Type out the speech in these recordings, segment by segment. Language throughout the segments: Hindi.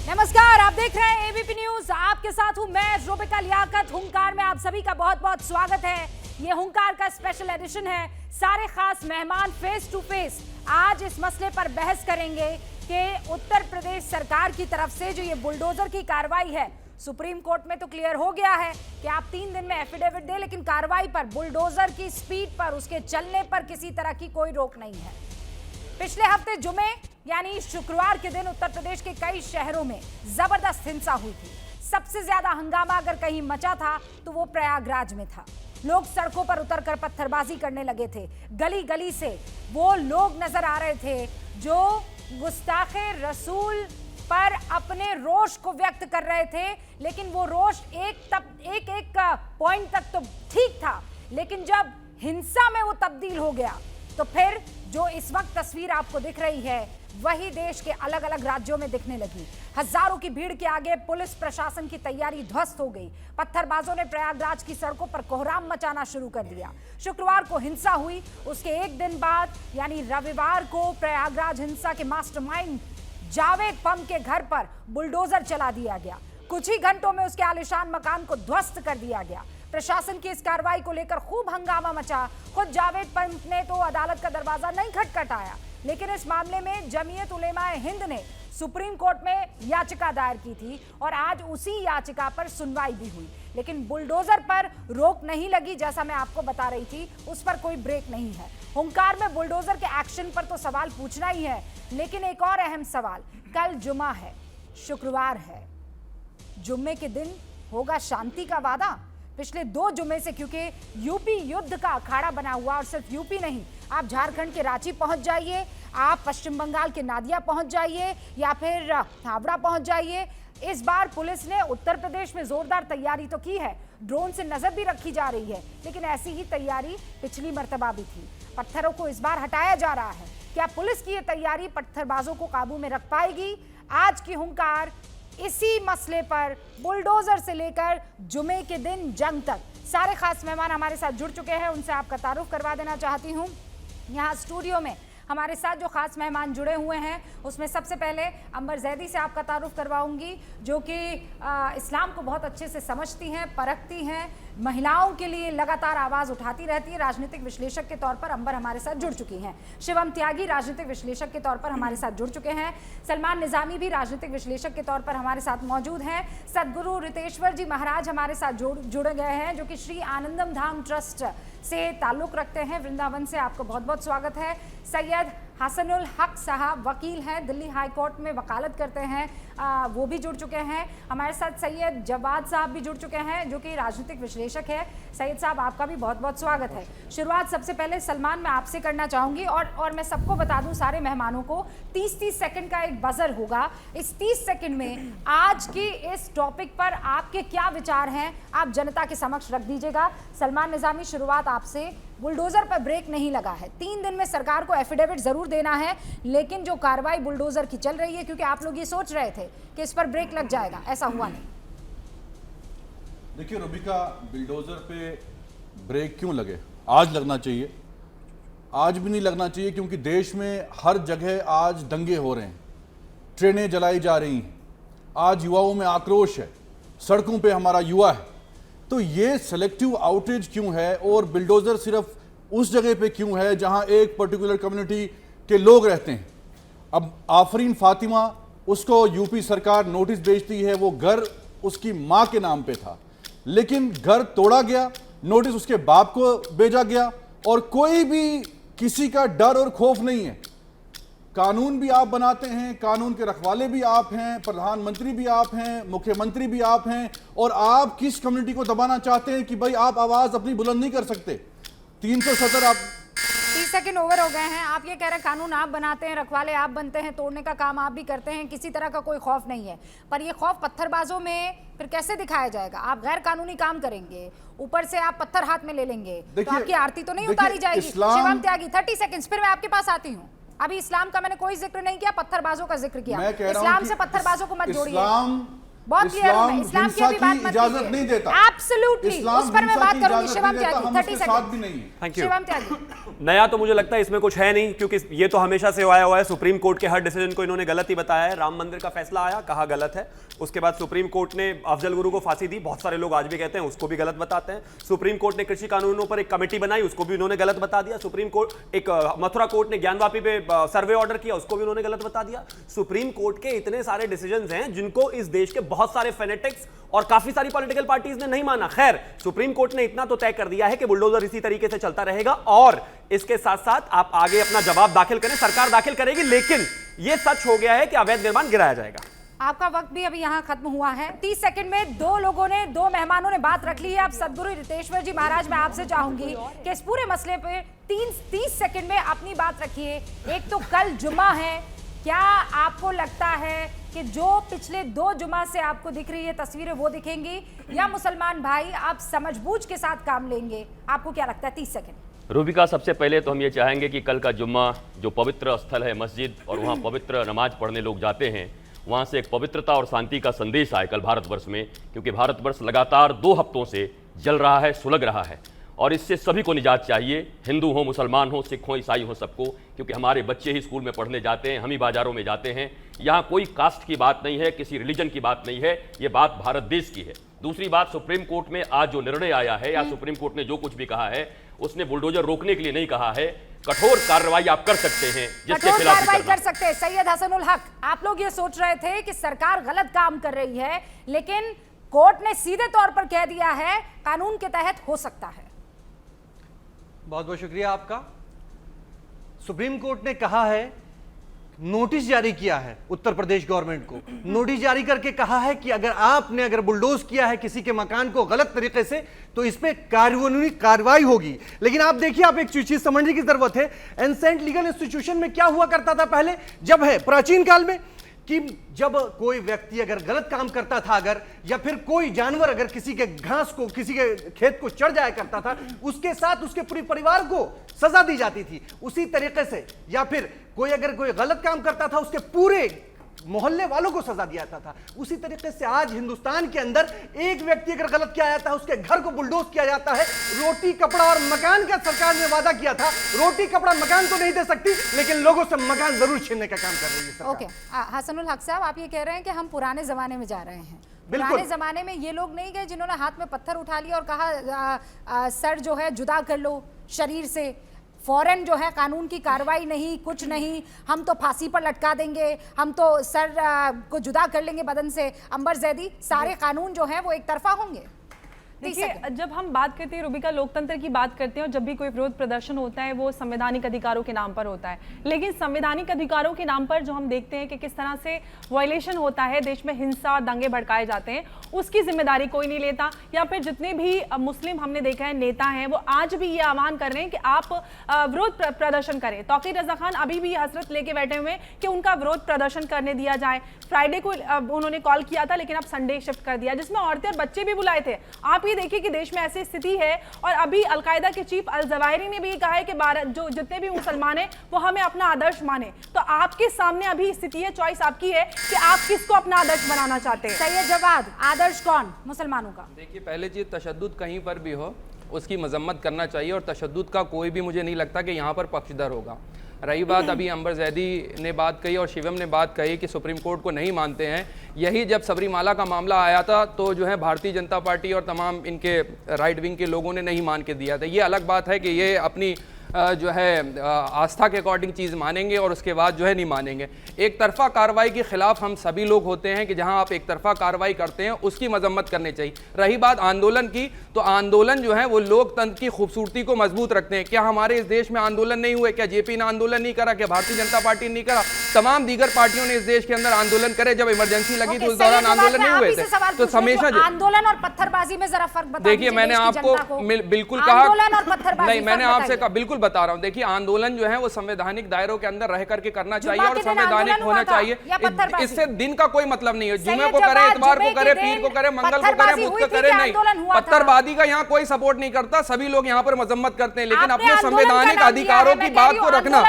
नमस्कार, आप देख रहे हैं एबीपी न्यूज। आपके साथ हूं मैं रुबिका लियाकत। हुंकार में आप सभी का बहुत बहुत स्वागत है। ये हुंकार का स्पेशल एडिशन है। सारे खास मेहमान फेस टू फेस आज इस मसले पर बहस करेंगे कि उत्तर प्रदेश सरकार की तरफ से जो ये बुलडोजर की कार्रवाई है, सुप्रीम कोर्ट में तो क्लियर हो गया है कि आप 3 दिन में एफिडेविट दें, लेकिन कार्रवाई पर, बुलडोजर की स्पीड पर, उसके चलने पर किसी तरह की कोई रोक नहीं है। पिछले हफ्ते जुमे यानी शुक्रवार के दिन उत्तर प्रदेश के कई शहरों में जबरदस्त हिंसा हुई थी। सबसे ज्यादा हंगामा अगर कहीं मचा था तो वो प्रयागराज में था। लोग सड़कों पर उतरकर पत्थरबाजी करने लगे थे। गली गली से वो लोग नजर आ रहे थे जो गुस्ताखे रसूल पर अपने रोष को व्यक्त कर रहे थे। लेकिन वो रोष एक पॉइंट तक तो ठीक था, लेकिन जब हिंसा में वो तब्दील हो गया तो फिर जो इस वक्त तस्वीर आपको दिख रही है वही देश के अलग अलग राज्यों में दिखने लगी। हजारों की भीड़ के आगे पुलिस प्रशासन की तैयारी ध्वस्त हो गई। पत्थरबाजों ने प्रयागराज की सड़कों पर कोहराम मचाना शुरू कर दिया। शुक्रवार को हिंसा हुई, उसके एक दिन बाद यानी रविवार को प्रयागराज हिंसा के मास्टरमाइंड जावेद पम के घर पर बुलडोजर चला दिया गया। कुछ ही घंटों में उसके आलीशान मकान को ध्वस्त कर दिया गया। प्रशासन की इस कार्रवाई को लेकर खूब हंगामा मचा। खुद जावेद पंत ने तो अदालत का दरवाजा नहीं खटखटाया, लेकिन इस मामले में जमीयत उलेमाए हिंद ने सुप्रीम कोर्ट में याचिका दायर की थी और आज उसी याचिका पर सुनवाई भी हुई। लेकिन बुलडोजर पर रोक नहीं लगी, जैसा मैं आपको बता रही थी, उस पर कोई ब्रेक नहीं है। हुंकार में बुलडोजर के एक्शन पर तो सवाल पूछना ही है, लेकिन एक और अहम सवाल, कल जुमा है, शुक्रवार है, जुम्मे के दिन होगा शांति का वादा? पिछले 2 जुमे से क्योंकि यूपी युद्ध का अखाड़ा बना हुआ, और सिर्फ यूपी नहीं, आप झारखंड के रांची पहुंच जाइए, आप पश्चिम बंगाल के नादिया पहुंच जाइए या फिर हावड़ा पहुंच जाइए। इस बार पुलिस ने उत्तर प्रदेश में जोरदार तैयारी तो की है, ड्रोन से नजर भी रखी जा रही है, लेकिन ऐसी ही तैयारी पिछली मर्तबा भी थी। पत्थरों को इस बार हटाया जा रहा है। क्या पुलिस की यह तैयारी पत्थरबाजों को काबू में रख पाएगी? आज की हुंकार इसी मसले पर, बुलडोजर से लेकर जुमे के दिन जंग तक। सारे खास मेहमान हमारे साथ जुड़ चुके हैं, उनसे आपका तारुफ करवा देना चाहती हूं। यहाँ स्टूडियो में हमारे साथ जो खास मेहमान जुड़े हुए हैं उसमें सबसे पहले अंबर जैदी से आपका तारुफ करवाऊंगी, जो कि इस्लाम को बहुत अच्छे से समझती हैं, परखती हैं, महिलाओं के लिए लगातार आवाज़ उठाती रहती है। राजनीतिक विश्लेषक के तौर पर अंबर हमारे साथ जुड़ चुकी हैं। शिवम त्यागी राजनीतिक विश्लेषक के तौर पर हमारे साथ जुड़ चुके हैं। सलमान निजामी भी राजनीतिक विश्लेषक के तौर पर हमारे साथ मौजूद हैं। सदगुरु रितेश्वर जी महाराज हमारे साथ जुड़ गए हैं, जो कि श्री आनंदम धाम ट्रस्ट से ताल्लुक़ रखते हैं, वृंदावन से। आपको बहुत बहुत स्वागत है। सैयद हसनुल हक साहब वकील हैं, दिल्ली हाई कोर्ट में वकालत करते हैं, वो भी जुड़ चुके हैं। हमारे साथ सैयद जवाद साहब भी जुड़ चुके हैं, जो कि राजनीतिक विश्लेषक है। सैयद साहब, आपका भी बहुत बहुत स्वागत है। शुरुआत सबसे पहले सलमान मैं आपसे करना चाहूँगी, और मैं सबको बता दूँ, सारे मेहमानों को 30-30 सेकंड का एक बजर होगा। इस 30 सेकंड में आज की इस टॉपिक पर आपके क्या विचार हैं, आप जनता के समक्ष रख दीजिएगा। सलमान निजामी, शुरुआत आपसे। बुलडोजर पर ब्रेक नहीं लगा है, 3 दिन में सरकार को एफिडेविट जरूर देना है, लेकिन जो कार्रवाई बुलडोजर की चल रही है, क्योंकि आप लोग ये सोच रहे थे कि इस पर ब्रेक लग जाएगा, ऐसा हुआ नहीं। देखिए रुबिका, बुलडोजर पे ब्रेक क्यों लगे? आज लगना चाहिए, आज भी नहीं लगना चाहिए, क्योंकि देश में हर जगह आज दंगे हो रहे हैं, ट्रेनें जलाई जा रही हैं, आज युवाओं में आक्रोश है, सड़कों पे हमारा युवा है। तो ये सेलेक्टिव आउटेज क्यों है और बुलडोजर सिर्फ उस जगह पे क्यों है जहां एक पर्टिकुलर कम्युनिटी के लोग रहते हैं? अब आफरीन फातिमा, उसको यूपी सरकार नोटिस भेजती है, वो घर उसकी मां के नाम पे था, लेकिन घर तोड़ा गया, नोटिस उसके बाप को भेजा गया, और कोई भी किसी का डर और खौफ नहीं है। कानून भी आप बनाते हैं, कानून के रखवाले भी आप हैं, प्रधानमंत्री भी आप हैं, मुख्यमंत्री भी आप हैं, और आप किस कम्युनिटी को दबाना चाहते हैं कि भाई आप आवाज अपनी बुलंद नहीं कर सकते? 370 आप 30 सेकंड ओवर हो गए हैं। आप ये कह रहे हैं कानून आप बनाते हैं, रखवाले आप बनते हैं, तोड़ने का काम आप भी करते हैं, किसी तरह का कोई खौफ नहीं है। पर ये खौफ पत्थरबाजों में फिर कैसे दिखाया जाएगा? आप गैर कानूनी काम करेंगे, ऊपर से आप पत्थर हाथ में ले लेंगे, तो आपकी आरती तो नहीं उतारी जाएगी। शिवम त्यागी, 30 सेकंड, फिर मैं आपके पास आती हूँ। अभी इस्लाम का मैंने कोई जिक्र नहीं किया, पत्थरबाजों का जिक्र किया। इस्लाम से पत्थरबाजों को मत जोड़िए। इस्लाम बहुत क्लियर हूं मैं। इस्लाम की अभी बात मत इजाजत कीजिए। नहीं देता। एब्सोल्युटली, उस पर मैं बात करूंगी। शिवम त्यागी, 30 सेकंड भी नहीं है। Thank you. शिवम त्यागी, नया तो मुझे लगता है इसमें कुछ है नहीं, क्योंकि ये तो हमेशा से आया हुआ है। सुप्रीम कोर्ट के हर डिसीजन को इन्होंने गलत ही बताया है। राम मंदिर का फैसला आया, कहा गलत है। उसके बाद सुप्रीम कोर्ट ने अफजल गुरु को फांसी दी, बहुत सारे लोग आज भी कहते हैं उसको भी गलत बताते हैं। सुप्रीम कोर्ट ने कृषि कानूनों पर एक कमेटी बनाई, उसको भी उन्होंने गलत बता दिया। सुप्रीम कोर्ट एक मथुरा कोर्ट ने ज्ञानवापी पे सर्वे ऑर्डर किया, उसको भी उन्होंने गलत बता दिया। सुप्रीम कोर्ट के इतने सारे डिसीजंस हैं जिनको इस देश के बहुत सारे फेनेटिक्स और काफी सारी पॉलिटिकल पार्टीज ने नहीं माना। खैर, सुप्रीम कोर्ट ने इतना तो तय कर दिया है कि बुलडोजर इसी तरीके से चलता रहेगा, और इसके साथ साथ आप आगे अपना जवाब दाखिल करें, सरकार दाखिल करेगी, लेकिन यह सच हो गया है कि अवैध निर्माण गिराया जाएगा। आपका वक्त भी अभी यहाँ खत्म हुआ है। 30 सेकंड में दो मेहमानों ने बात रख ली है। अब सदगुरु रितेश्वर जी महाराज, मैं आपसे चाहूंगी कि इस पूरे मसले पे 30 सेकंड में अपनी बात रखिए। एक तो कल जुमा है, क्या आपको लगता है कि जो पिछले 2 जुमा से आपको दिख रही है तस्वीरें वो दिखेंगी, या मुसलमान भाई आप समझबूझ के साथ काम लेंगे? आपको क्या लगता है? 30 सेकंड। रूबिका, सबसे पहले तो हम ये चाहेंगे कि कल का जुम्मा जो पवित्र स्थल है मस्जिद, और वहाँ पवित्र नमाज पढ़ने लोग जाते हैं, वहाँ से एक पवित्रता और शांति का संदेश आए कल भारतवर्ष में, क्योंकि भारतवर्ष लगातार 2 हफ्तों से जल रहा है, सुलग रहा है, और इससे सभी को निजात चाहिए। हिंदू हो, मुसलमान हो, सिख हो, ईसाई हो, सबको, क्योंकि हमारे बच्चे ही स्कूल में पढ़ने जाते हैं, हम ही बाजारों में जाते हैं। यहाँ कोई कास्ट की बात नहीं है, किसी रिलीजन की बात नहीं है, ये बात भारत देश की है। दूसरी बात, सुप्रीम कोर्ट में आज जो निर्णय आया है, या सुप्रीम कोर्ट ने जो कुछ भी कहा है, उसने बुलडोजर रोकने के लिए नहीं कहा है। कठोर कार्रवाई आप कर सकते हैं, जिसके खिलाफ कार्रवाई कर सकते हैं। सैयद हसनुल हक, आप लोग ये सोच रहे थे कि सरकार गलत काम कर रही है, लेकिन कोर्ट ने सीधे तौर पर कह दिया है कानून के तहत हो सकता है। बहुत बहुत शुक्रिया आपका। सुप्रीम कोर्ट ने कहा है, नोटिस जारी किया है उत्तर प्रदेश गवर्नमेंट को, नोटिस जारी करके कहा है कि अगर बुलडोज किया है किसी के मकान को गलत तरीके से, तो इस पे कानूनी कार्रवाई होगी। लेकिन आप देखिए, आप एक चीज समझने की जरूरत है। एंसेंट लीगल इंस्टीट्यूशन में क्या हुआ करता था पहले, जब है प्राचीन काल में, कि जब कोई व्यक्ति अगर गलत काम करता था, अगर या फिर कोई जानवर अगर किसी के घास को, किसी के खेत को चढ़ जाया करता था, उसके साथ उसके पूरे परिवार को सजा दी जाती थी। उसी तरीके से, या फिर कोई गलत काम करता था, उसके पूरे मोहल्ले वालों को सजा दिया जाता था। उसी तरीके से आज हिंदुस्तान के अंदर एक व्यक्ति अगर गलत किया जाता है, उसके घर को बुलडोज किया जाता है। रोटी, कपड़ा और मकान का सरकार ने वादा किया था, रोटी, कपड़ा, मकान तो नहीं दे सकती, लेकिन लोगों से मकान जरूर छीनने का काम कर रही है सरकार। ओके, हसनुल हक साहब, आप ये कह रहे हैं कि हम पुराने जमाने में जा रहे हैं। पुराने जमाने में ये लोग नहीं गए जिन्होंने हाथ में पत्थर उठा लिया और कहा सर जो है जुदा कर लो शरीर से, फौरन जो है कानून की कार्रवाई नहीं, कुछ नहीं, हम तो फांसी पर लटका देंगे, हम तो सर को जुदा कर लेंगे बदन से। अंबर जैदी, सारे कानून जो है वो एक तरफा होंगे? देखिए, जब हम बात करते हैं रूबिका, लोकतंत्र की बात करते हैं, और जब भी कोई विरोध प्रदर्शन होता है वो संवैधानिक अधिकारों के नाम पर होता है, लेकिन संवैधानिक अधिकारों के नाम पर जो हम देखते हैं कि किस तरह से वायलेशन होता है, देश में हिंसा और दंगे भड़काए जाते हैं, उसकी जिम्मेदारी कोई नहीं लेता। या फिर जितने भी मुस्लिम हमने देखा है नेता हैं, वो आज भी ये आह्वान कर रहे हैं कि आप विरोध प्रदर्शन करें। तौकीर रजा खान अभी भी हसरत लेके बैठे हुए कि उनका विरोध प्रदर्शन करने दिया जाए। फ्राइडे को उन्होंने कॉल किया था, लेकिन अब संडे शिफ्ट कर दिया, जिसमें औरतें और बच्चे भी बुलाए थे। आप देखिए कि देश में ऐसी स्थिति है, और अभी अलकायदा के चीफ अल जवाहिरी ने भी कहा है कि भारत जो जितने भी मुसलमान हैं वो हमें अपना आदर्श माने। तो आपके सामने अभी स्थिति है, चॉइस आपकी है कि आप किसको अपना आदर्श बनाना चाहते हैं। सैयद जवाद, आदर्श कौन मुसलमानों का? देखिए, पहले चीज तशद्दुद कहीं पर भी हो उसकी मजम्मत करना चाहिए, और तशद्दुद का कोई भी मुझे नहीं लगता कि यहाँ पर पक्षधर होगा। रही बात अभी अंबर जैदी ने बात कही और शिवम ने बात कही कि सुप्रीम कोर्ट को नहीं मानते हैं, यही जब सबरीमाला का मामला आया था तो जो है भारतीय जनता पार्टी और तमाम इनके राइट विंग के लोगों ने नहीं मान के दिया था। ये अलग बात है कि ये अपनी जो है आस्था के अकॉर्डिंग चीज़ मानेंगे और उसके बाद जो है नहीं मानेंगे। एक तरफा कार्रवाई के खिलाफ हम सभी लोग होते हैं कि जहां आप एक तरफा कार्रवाई करते हैं उसकी मजम्मत करनी चाहिए। रही बात आंदोलन की, तो आंदोलन जो है वो लोकतंत्र की खूबसूरती को मजबूत रखते हैं। क्या हमारे इस देश में आंदोलन नहीं हुए? क्या जेपी ने आंदोलन नहीं करा? क्या भारतीय जनता पार्टी ने नहीं करा? तमाम दीगर पार्टियों ने इस देश के अंदर आंदोलन करे। जब इमरजेंसी लगी तो उस दौरान आंदोलन नहीं हुए थे। तो हमेशा आंदोलन और पत्थरबाजी में जरा फर्क बताइए। देखिए, मैंने आपको बिल्कुल कहा नहीं, मैंने आपसे कहा बिल्कुल बता रहा हूँ। देखिए, आंदोलन जो है वो संवैधानिक दायरों के अंदर रह करके करना चाहिए और संवैधानिक होना चाहिए। इससे दिन का कोई मतलब नहीं है, जुमे को करे, इतवार को करे, पीर को करे, मंगल को करे, बुध को करे, नहीं। पत्थरबाजी का यहाँ कोई सपोर्ट नहीं करता, सभी लोग यहाँ पर मजम्मत करते हैं, लेकिन अपने संवैधानिक अधिकारों की बात को रखना।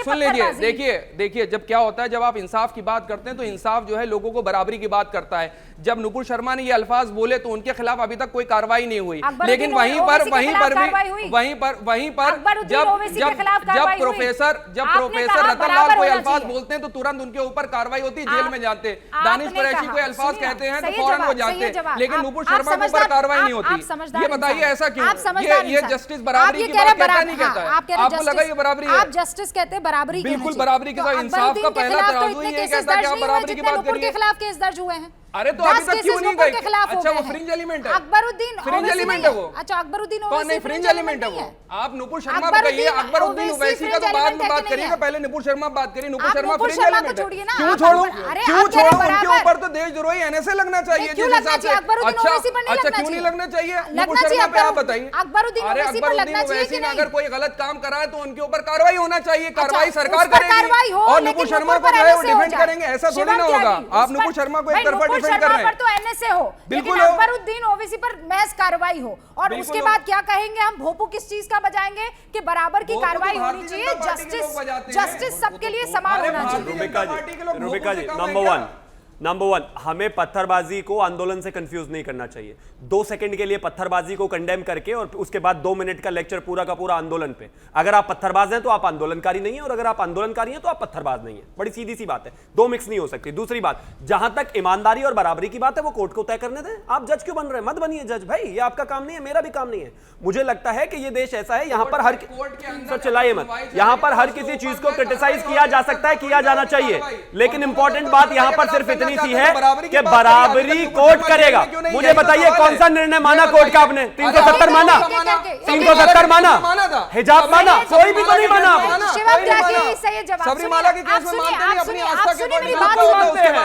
सुन लीजिए, देखिए जब जब क्या होता है, जब आप इंसाफ की बात करते हैं तो इंसाफ जो है लोगों को बराबरी की बात करता है। जब नुपुर शर्मा ने ये अल्फाज बोले तो उनके खिलाफ अभी तक कोई कार्रवाई नहीं हुई, लेकिन वहीं पर जब प्रोफेसर रतनलाल कोई अल्फाज बोलते हैं तो तुरंत उनके ऊपर कार्रवाई होती है, जेल में जाते हैं। दानिश कुरैशी कोई अल्फाज कहते हैं तो फौरन वो जाते हैं, लेकिन नुपुर शर्मा के ऊपर कार्रवाई नहीं होती। ये बताइए ऐसा क्यों? ये जस्टिस बराबरी की बात कहता नहीं कहता है? आपको लगा ये बराबरी है? आप जस्टिस कहते हैं, बराबरी बिल्कुल बराबरी के साथ इंसाफ का पहला तराजू ही ये कहता है कि आप बराबरी की बात करिए। के खिलाफ केस दर्ज हुए हैं। अरे तो अभी तक क्यों नहीं गए? अच्छा वो हैं। फ्रिंज एलिमेंट है, अकबरुद्दीन फ्रिंज एलिमेंट है वो। अच्छा अकबरुद्दीन कौन नहीं, फ्रिंज एलिमेंट है वो। आप नुपुर शर्मा को कहिए, अकबरुद्दीन ओवैसी का तो बाद में बात करिएगा, पहले नुपुर शर्मा बात करिए। नुपुर शर्मा फ्रिंज एलिमेंट है, क्यों छोड़ो? क्यों छोड़ो? उनके ऊपर तो देशद्रोही एनएसए लगना चाहिए जिस हिसाब से। अच्छा क्यों नहीं लगना चाहिए? नुपुर शर्मा पे आप बताइए। अरे अकबरुद्दीन ओवैसी ने अगर कोई गलत काम करा है तो उनके ऊपर कार्रवाई होना चाहिए, कार्रवाई सरकार करेगी और नुपुर शर्मा को जो है वो डिफेंड करेंगे, ऐसा थोड़ी ना होगा। आप नुपुर शर्मा को एक तरफा डिफेंड कर रहे हैं। से हो, लेकिन अकबरुद्दीन ओवैसी पर महज कार्रवाई हो, और उसके बाद क्या कहेंगे हम? भोपू किस चीज का बजाएंगे कि बराबर की कार्रवाई होनी चाहिए, जस्टिस सबके लिए समान होना चाहिए। रुबिका जी, नंबर वन, हमें पत्थरबाजी को आंदोलन से कंफ्यूज नहीं करना चाहिए। 2 सेकंड के लिए पत्थरबाजी को कंडेम करके और उसके बाद 2 मिनट का लेक्चर पूरा का पूरा आंदोलन पे। अगर आप पत्थरबाज हैं तो आप आंदोलनकारी नहीं है, और अगर आप आंदोलनकारी हैं तो आप पत्थरबाज नहीं है। बड़ी सीधी सी बात है, 2 मिक्स नहीं हो सकती। दूसरी बात, जहां तक ईमानदारी और बराबरी की बात है वो कोर्ट को तय करने दें। आप जज क्यों बन रहे हैं? मत बनिए जज भाई, ये आपका काम नहीं है, मेरा भी काम नहीं है। मुझे लगता है कि ये देश ऐसा है, यहाँ पर हर चलाइए मत, यहाँ पर हर किसी चीज को क्रिटिसाइज किया जा सकता है, किया जाना चाहिए, लेकिन इंपॉर्टेंट बात यहाँ पर सिर्फ इतनी सी है कि बराबरी कोर्ट करेगा। मुझे बताइए कौन सा निर्णय माना कोर्ट का आपने? 370 माना, 370 माना, हिजाब माना, कोई भी तो नहीं माना। सबरीमाला के केस में मानते नहीं, अपनी आस्था के ऊपर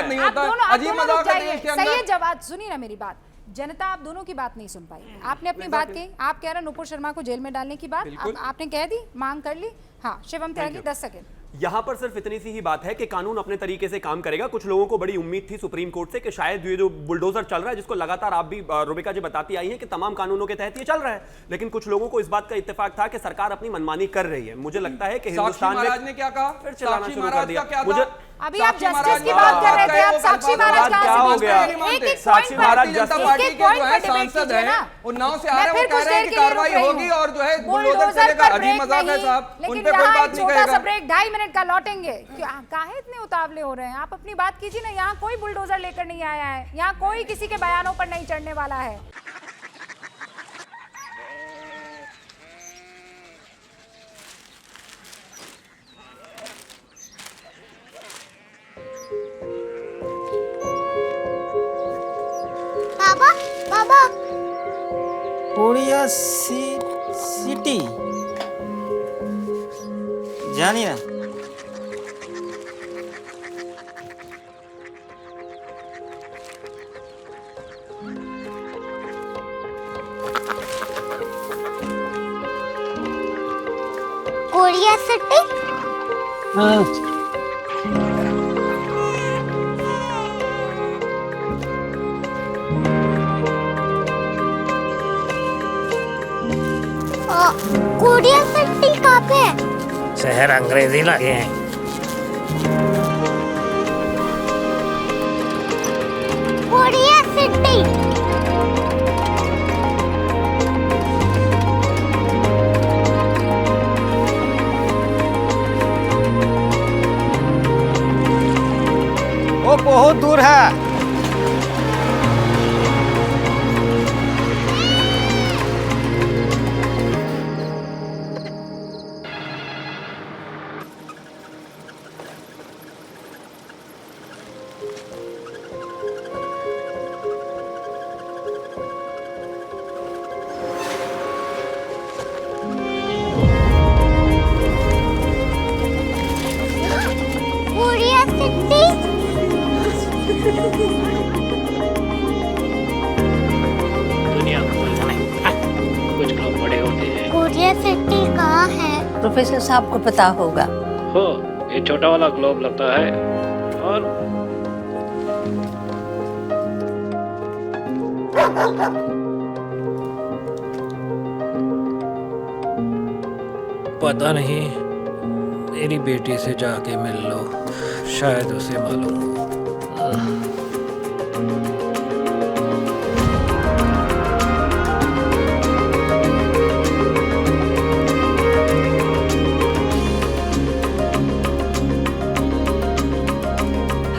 नहीं होता। अजीब मजाक है देश के अंदर। जवाब सुनिए ना मेरी बात, जनता आप दोनों की बात नहीं सुन पाई। आपने अपनी बात कही, आप कह रहे नुपुर शर्मा को जेल में डालने की बात आपने कह दी, मांग कर ली। हाँ शिवम त्यागी 10 सेकंड। यहां पर सिर्फ इतनी सी ही बात है कि कानून अपने तरीके से काम करेगा। कुछ लोगों को बड़ी उम्मीद थी सुप्रीम कोर्ट से कि शायद ये जो बुलडोजर चल रहा है, जिसको लगातार आप भी रुबिका जी बताती आई है कि तमाम कानूनों के तहत ये चल रहा है, लेकिन कुछ लोगों को इस बात का इत्तेफाक था कि सरकार अपनी मनमानी कर रही है। मुझे लगता है कि हिंदुस्तान महाराज ने क्या कहा, फिर चलाना शुरू कर दिया। मुझे अभी आप जस्टिस की बात कर रहे थे, आप साक्षी महाराज क्या हो गया? साक्षी महाराज जनता पार्टी के जो है सांसद हैं, उन्नाव से आ रहे हैं, वो कह रहे हैं कि कार्रवाई होगी और जो है बुलडोजर चलेगा। अजीब मजाक है साहब, उन पे कोई बात नहीं कहेगा। ब्रेक 2.5 मिनट का लौटेंगे। काहे इतने उतावले हो रहे हैं? आप अपनी बात कीजिए ना। यहाँ कोई बुलडोजर लेकर नहीं आया है, यहाँ कोई किसी के बयानों पर नहीं चढ़ने वाला है। बाबा बाबा कोरिया सिटी जानी ना कोरिया सिटी। हाँ कोरिया सिटी कहाँ पे है? शहर अंग्रेजी लगे हैं। Korea city. वो बहुत दूर है। दुनिया कुछ लोग बड़े होते हैं। कोरिया सिटी कहाँ है? प्रोफेसर साहब को पता होगा। हो, ये छोटा वाला ग्लोब लगता है और पता नहीं, मेरी बेटी से जाके मिल लो। शायद उसे मालूम हो।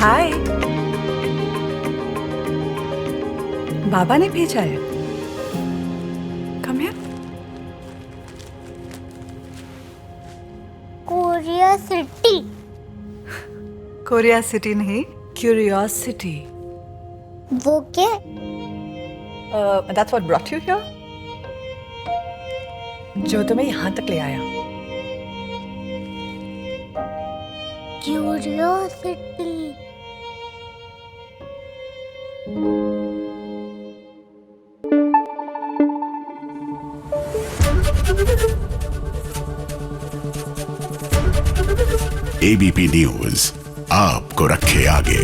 हाय, बाबा ने भेजा है। Come here. Korea city. Korea city नहीं, क्यूरियोसिटी। वो क्या? That's what brought you here? जो तुम्हें यहाँ तक ले आया। क्यूरियोसिटी। एबीपी न्यूज आपको रखे आगे।